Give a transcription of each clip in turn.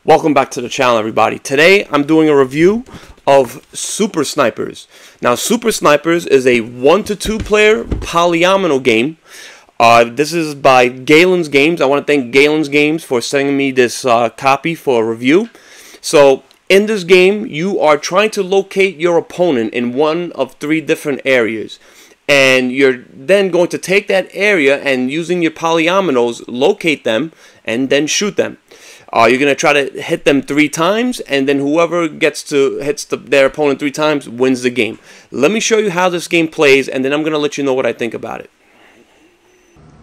Welcome back to the channel, everybody. Today I'm doing a review of Super Snipers. Now, Super Snipers is a 1 to 2 player polyomino game. This is by Galen's Games. I want to thank Galen's Games for sending me this copy for a review. So in this game, you are trying to locate your opponent in one of 3 different areas. And you're then going to take that area and using your polyominoes, locate them and then shoot them. You're going to try to hit them 3 times, and then whoever hits their opponent 3 times wins the game. Let me show you how this game plays, and then I'm going to let you know what I think about it.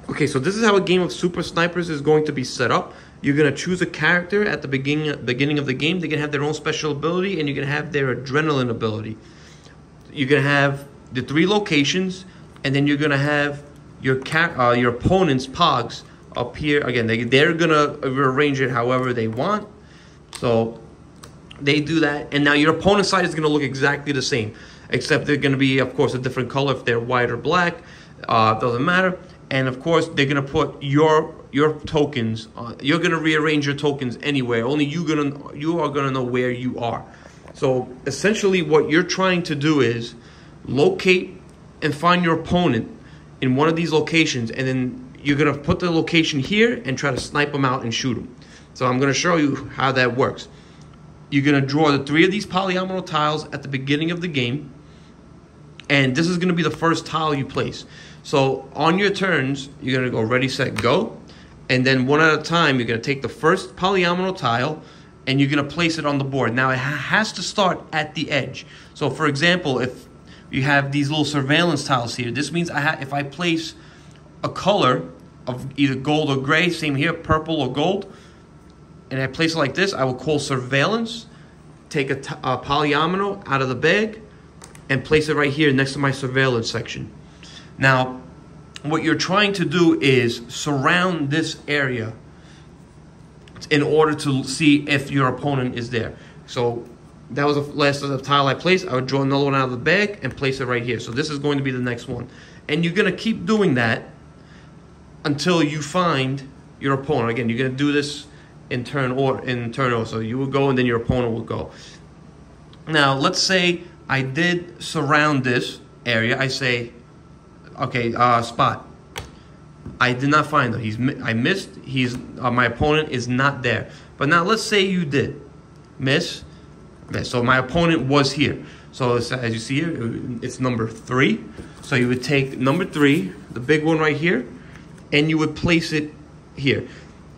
Okay, so this is how a game of Super Snipers is going to be set up. You're going to choose a character at the beginning of the game. They're going to have their own special ability, and you're going to have their adrenaline ability. You're going to have the 3 locations, and then you're going to have your opponent's pogs up here. Again, they're gonna arrange it however they want, so they do that. And now your opponent's side is gonna look exactly the same, except they're gonna be, of course, a different color. If they're white or black, doesn't matter. And of course, they're gonna put your tokens. You're gonna rearrange your tokens anywhere. Only you are gonna know where you are. So essentially, what you're trying to do is locate and find your opponent in one of these locations, and then you're going to put the location here and try to snipe them out and shoot them. So I'm going to show you how that works. You're going to draw the 3 of these polyomino tiles at the beginning of the game. And this is going to be the first tile you place. So on your turns, you're going to go ready, set, go. And then one at a time, you're going to take the first polyomino tile and you're going to place it on the board. Now it has to start at the edge. So for example, if you have these little surveillance tiles here, this means if I place a color of either gold or gray, same here, purple or gold, and I place it like this, I will call surveillance, take a polyomino out of the bag, and place it right here next to my surveillance section. Now, what you're trying to do is surround this area in order to see if your opponent is there. So that was the last of the tile I placed. I would draw another one out of the bag and place it right here. So this is going to be the next one. And you're going to keep doing that until you find your opponent. Again, you're going to do this in turn order. So you will go and then your opponent will go. Now, let's say I did surround this area. I say, okay, spot. I did not find him. I missed. My opponent is not there. But now let's say you did miss. Okay, so my opponent was here. So as you see here, it's number 3. So you would take number 3, the big one right here, and you would place it here.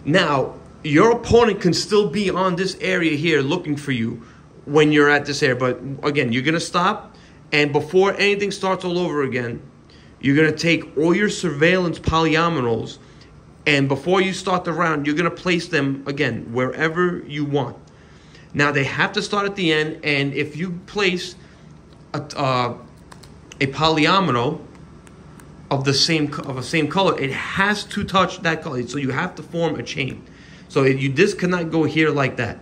Now, your opponent can still be on this area here looking for you when you're at this area. But again, you're going to stop, and before anything starts all over again, you're going to take all your surveillance polyominoes, and before you start the round, you're going to place them, again, wherever you want. Now, they have to start at the end, and if you place a polyomino of the same color, it has to touch that color. So you have to form a chain. So this cannot go here like that.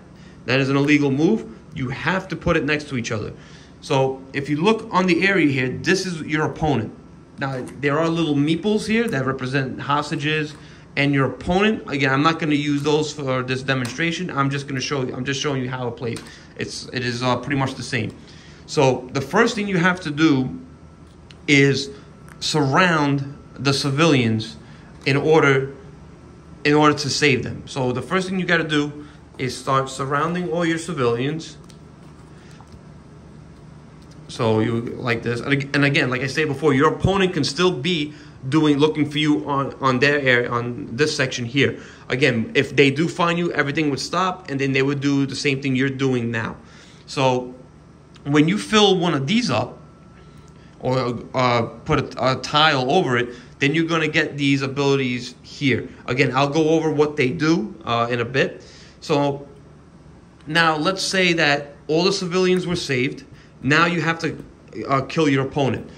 That is an illegal move. You have to put it next to each other. So if you look on the area here, this is your opponent. Now there are little meeples here that represent hostages and your opponent. Again, I'm not going to use those for this demonstration. I'm just showing you how it plays. It is pretty much the same. So the first thing you have to do is surround the civilians in order to save them. So the first thing you got to do is start surrounding all your civilians. So you like this, and again, like I said before, your opponent can still be looking for you on their area, on this section here. Again, if they do find you, everything would stop, and then they would do the same thing you're doing now. So when you fill one of these up, or put a tile over it, then you're going to get these abilities here. Again, I'll go over what they do in a bit. So now let's say that all the civilians were saved. Now you have to kill your opponent.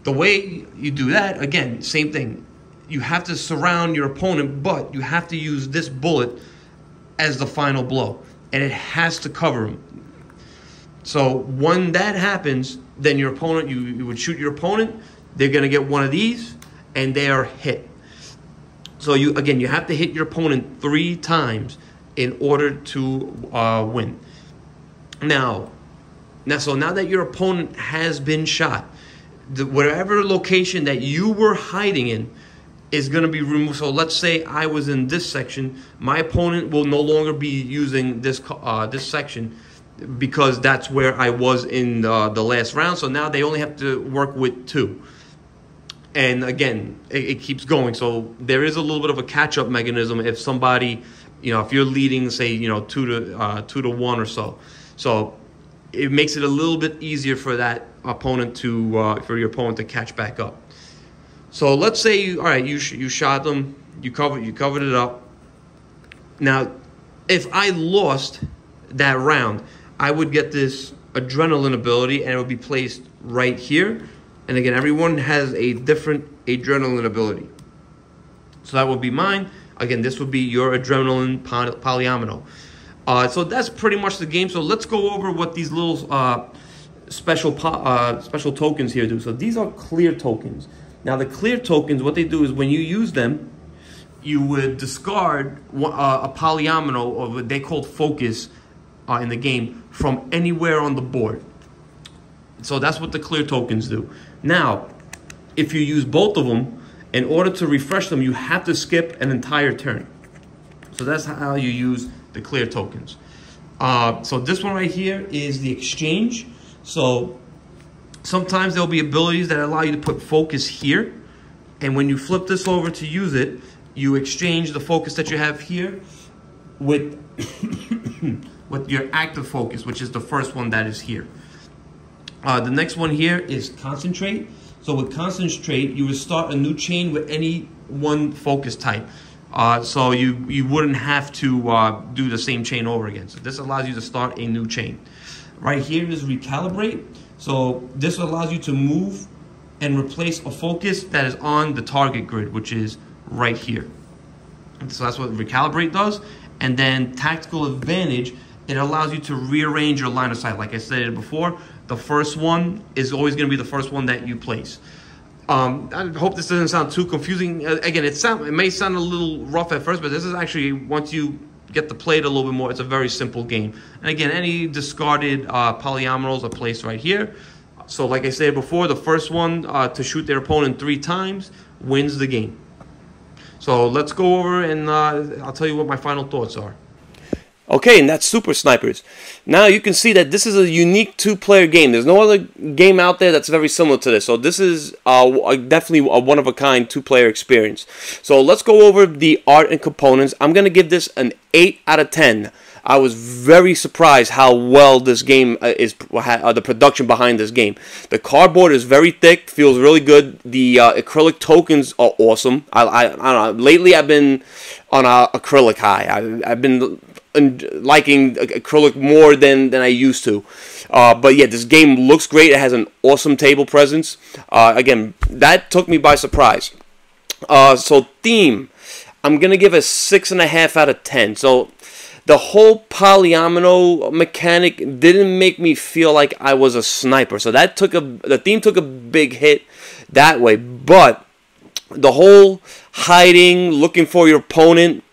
The way you do that, again, same thing. You have to surround your opponent, but you have to use this bullet as the final blow. And it has to cover him. So when that happens, then your opponent, you would shoot your opponent. They're going to get one of these, and they are hit. So you have to hit your opponent 3 times in order to win. Now that your opponent has been shot, whatever location that you were hiding in is going to be removed. So let's say I was in this section. My opponent will no longer be using this section because that's where I was in the last round. So now they only have to work with 2. And again, it keeps going. So there is a little bit of a catch-up mechanism if somebody, if you're leading, say, 2 to 1 or so. So it makes it a little bit easier for that opponent for your opponent to catch back up. So let's say, all right, you shot them, you covered it up. Now, if I lost that round, I would get this adrenaline ability, and it would be placed right here. And again, everyone has a different adrenaline ability. So that would be mine. Again, this would be your adrenaline polyomino. So that's pretty much the game. So let's go over what these little special tokens here do. So these are clear tokens. Now the clear tokens, what they do is when you use them, you would discard a polyomino, or what they call focus in the game, from anywhere on the board. So that's what the clear tokens do. Now, if you use both of them, in order to refresh them, you have to skip an entire turn. So that's how you use the clear tokens. So this one right here is the exchange. So sometimes there'll be abilities that allow you to put focus here, and when you flip this over to use it, you exchange the focus that you have here with with your active focus, which is the first one that is here. The next one here is concentrate. So with concentrate, you would start a new chain with any one focus type. So you wouldn't have to do the same chain over again. So this allows you to start a new chain. Right here is recalibrate. So this allows you to move and replace a focus that is on the target grid, which is right here. So that's what recalibrate does. And then tactical advantage, it allows you to rearrange your line of sight. Like I said before, the first one is always going to be the first one that you place. I hope this doesn't sound too confusing. Again, it may sound a little rough at first, but this is actually, once you get to play it a little bit more, it's a very simple game. And again, any discarded polyominoes are placed right here. So like I said before, the first one to shoot their opponent 3 times wins the game. So let's go over and I'll tell you what my final thoughts are. Okay, and that's Super Snipers. Now you can see that this is a unique 2-player game. There's no other game out there that's very similar to this. So this is definitely a one-of-a-kind 2-player experience. So let's go over the art and components. I'm going to give this an 8 out of 10. I was very surprised how well this game is, the production behind this game. The cardboard is very thick, feels really good. The acrylic tokens are awesome. I don't know, lately I've been on a acrylic high. I've been liking acrylic more than I used to. But yeah, this game looks great. It has an awesome table presence. Again, that took me by surprise. So theme, I'm going to give a 6.5 out of 10. So the whole polyomino mechanic didn't make me feel like I was a sniper. So that the theme took a big hit that way. But the whole hiding, looking for your opponent,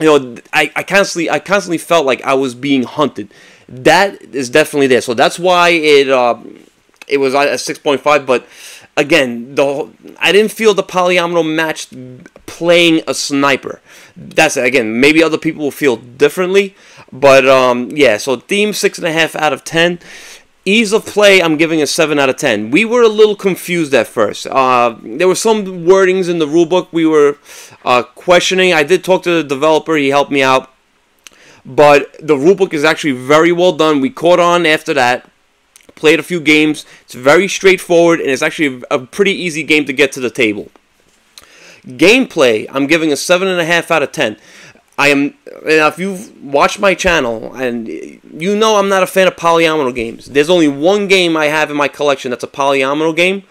I constantly felt like I was being hunted. That is definitely there. So that's why it was at 6.5. But again, I didn't feel the polyomino matched playing a sniper. That's it. Again, maybe other people will feel differently. But yeah, so theme 6.5 out of 10. Ease of play, I'm giving a 7 out of 10. We were a little confused at first. There were some wordings in the rulebook we were questioning. I did talk to the developer. He helped me out. But the rulebook is actually very well done. We caught on after that. Played a few games. It's very straightforward, and it's actually a pretty easy game to get to the table. Gameplay, I'm giving a 7.5 out of 10. If you've watched my channel, and you know I'm not a fan of polyomino games. There's only one game I have in my collection that's a polyomino game,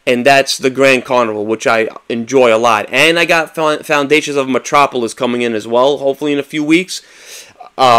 and that's the Grand Carnival, which I enjoy a lot. And I got Foundations of Metropolis coming in as well, hopefully in a few weeks.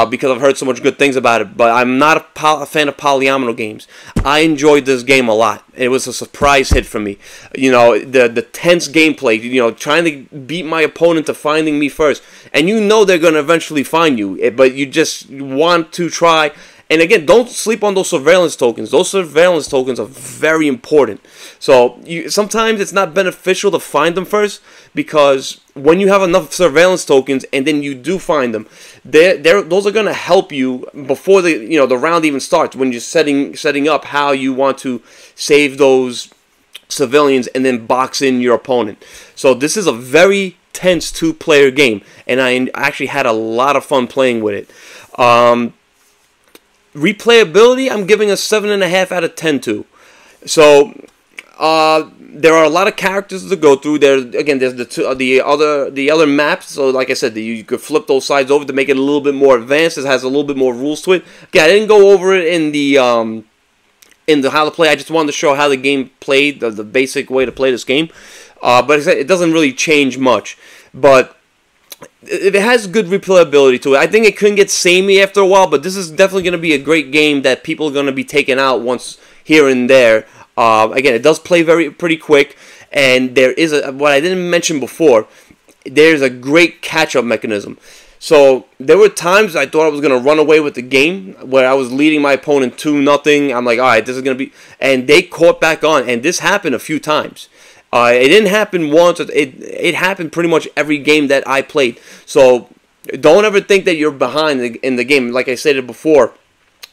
because I've heard so much good things about it. But I'm not a fan of polyomino games. I enjoyed this game a lot. It was a surprise hit for me. You know, the tense gameplay. You know, trying to beat my opponent to finding me first, and you know they're gonna eventually find you, but you just want to try. And again, don't sleep on those surveillance tokens. Those surveillance tokens are very important. So sometimes it's not beneficial to find them first, because when you have enough surveillance tokens and then you do find them, those are going to help you before the round even starts, when you're setting up how you want to save those civilians and then box in your opponent. So this is a very tense two-player game, and I actually had a lot of fun playing with it. Replayability, I'm giving a 7.5 out of 10 to. So there are a lot of characters to go through. There's the other maps. So like I said, you could flip those sides over to make it a little bit more advanced. It has a little bit more rules to it. Yeah, I didn't go over it in the how to play. I just wanted to show how the game played, the basic way to play this game. But it doesn't really change much. But it has good replayability to it. I think it couldn't get samey after a while, but this is definitely going to be a great game that people are going to be taking out once here and there. Again, it does play pretty quick, and there is what I didn't mention before. There's a great catch-up mechanism. So there were times I thought I was going to run away with the game, where I was leading my opponent 2-0. I'm like, all right, this is going to be, and they caught back on, and this happened a few times. It didn't happen once. It happened pretty much every game that I played. So don't ever think that you're behind in the game. Like I said before,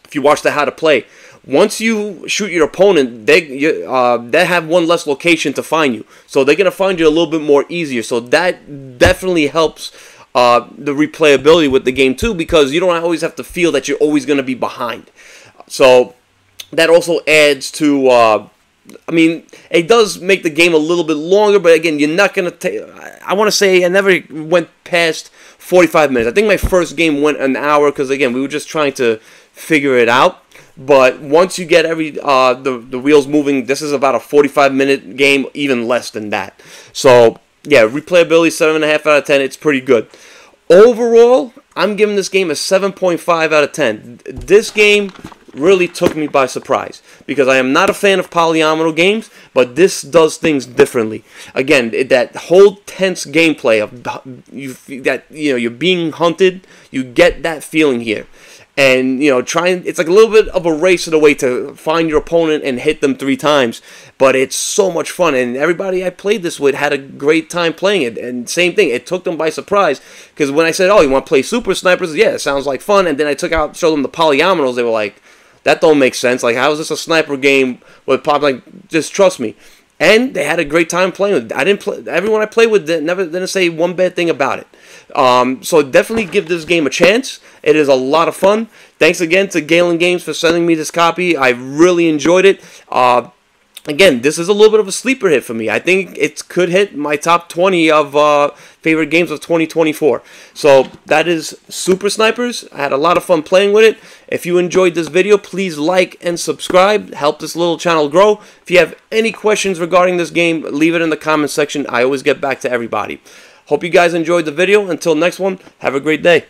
if you watch the how to play, once you shoot your opponent, they have one less location to find you. So they're going to find you a little bit more easier. So that definitely helps the replayability with the game too, because you don't always have to feel that you're always going to be behind. So that also adds to... I mean, it does make the game a little bit longer, but again, you're not going to take... I want to say I never went past 45 minutes. I think my first game went an hour, because again, we were just trying to figure it out. But once you get the wheels moving, this is about a 45-minute game, even less than that. So, yeah, replayability, 7.5 out of 10. It's pretty good. Overall, I'm giving this game a 7.5 out of 10. This game really took me by surprise, because I am not a fan of polyomino games, but this does things differently. Again, that whole tense gameplay of you're being hunted, you get that feeling here. And it's like a little bit of a race in a way to find your opponent and hit them 3 times, but it's so much fun, and everybody I played this with had a great time playing it. And same thing, it took them by surprise, because when I said, oh, you want to play Super Snipers? Yeah, it sounds like fun. And then I showed them the polyominoes. They were like, that don't make sense. Like, how is this a sniper game with pop? Like, just trust me. And they had a great time playing with it. Everyone I played with didn't say one bad thing about it. So definitely give this game a chance. It is a lot of fun. Thanks again to Galen Games for sending me this copy. I really enjoyed it. Again, this is a little bit of a sleeper hit for me. I think it could hit my top 20 of favorite games of 2024. So that is Super Snipers. I had a lot of fun playing with it. If you enjoyed this video, please like and subscribe. Help this little channel grow. If you have any questions regarding this game, leave it in the comment section. I always get back to everybody. Hope you guys enjoyed the video. Until next one, have a great day.